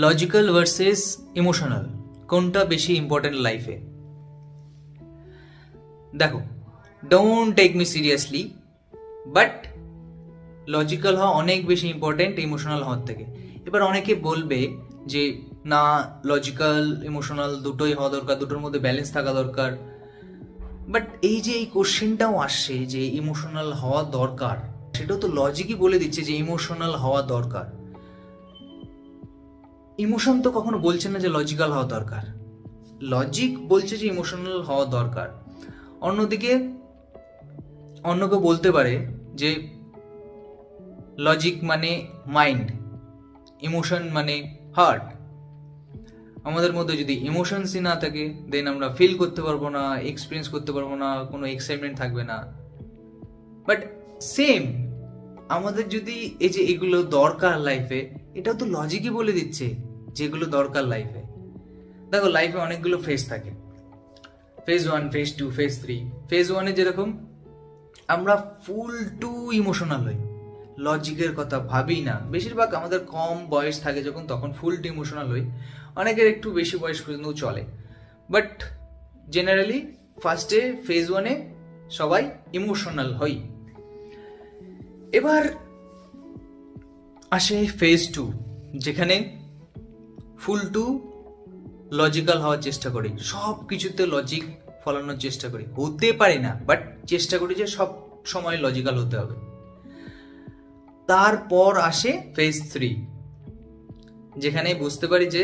Logical versus emotional কোনটা বেশি important লাইফে? দেখো, don't take me seriously, but logical হওয়া অনেক বেশি ইম্পর্টেন্ট ইমোশনাল হওয়ার থেকে। এবার অনেকে বলবে যে না, লজিক্যাল ইমোশনাল দুটোই হওয়া দরকার, দুটোর মধ্যে ব্যালেন্স থাকা দরকার। বাট এই যে এই কোশ্চেনটাও আসছে যে ইমোশনাল হওয়া দরকার, সেটাও তো লজিকই বলে দিচ্ছে যে ইমোশনাল হওয়া দরকার। ইমোশন তো কখনো বলছে না যে লজিক্যাল হওয়া দরকার, লজিক বলছে যে ইমোশনাল হওয়া দরকার। অন্যদিকে অন্য কেউ বলতে পারে যে লজিক মানে মাইন্ড, ইমোশন মানে হার্ট। আমাদের মধ্যে যদি ইমোশনসই না থাকে, দেন আমরা ফিল করতে পারবো না, এক্সপিরিয়েন্স করতে পারবো না, কোনো এক্সাইটমেন্ট থাকবে না। বাট সেম আমাদের যদি এই যে এগুলো দরকার লাইফে, এটাও তো লজিকই বলে দিচ্ছে যেগুলো দরকার লাইফে। দেখো, লাইফে অনেকগুলো ফেজ থাকে, ফেজ 1, ফেজ 2, ফেজ 3। ফেজ 1-এ যেরকম আমরা ফুল টু ইমোশনাল হই, লজিকের কথা ভাবি না। বেশিরভাগ আমাদের কম বয়স থাকে যখন, তখন ফুল টু ইমোশনাল হই। অনেকের একটু বেশি বয়স পর্যন্ত চলে, বাট জেনারেলি ফার্স্টে ফেজ 1-এ সবাই ইমোশনাল হই। এবার আসে ফেজ 2, যেখানে ফুল টু লজিক্যাল হওয়ার চেষ্টা করি, সব কিছুতে লজিক ফলানোর চেষ্টা করি। হতে পারি না, বাট চেষ্টা করি যে সব সময় লজিক্যাল হতে হবে। তারপর আসে ফেজ 3, যেখানে বুঝতে পারি যে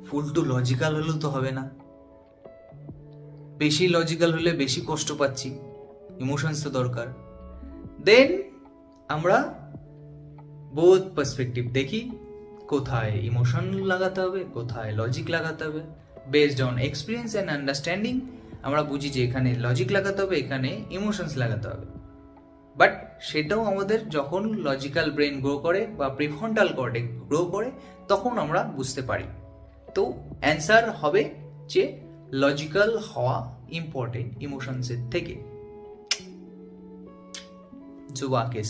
ফুল টু লজিক্যাল হলেও তো হবে না, বেশি লজিক্যাল হলে বেশি কষ্ট পাচ্ছি, ইমোশনস তো দরকার। দেন আমরা বোথ পার্সপেক্টিভ দেখি, কোথায় ইমোশন লাগাতে হবে, কোথায় লজিক লাগাতে হবে। Based on experience and understanding আমরা বুঝি যে এখানে লজিক লাগাতে হবে, এখানে ইমোশনস লাগাতে হবে। বাট সেটাও আমাদের যখন লজিক্যাল ব্রেন গ্রো করে বা প্রিফ্রন্টাল কর্টেক্স গ্রো করে, তখন আমরা বুঝতে পারি। তো অ্যান্সার হবে যে লজিক্যাল হওয়া ইম্পর্টেন্ট ইমোশনসের থেকে। Juba case.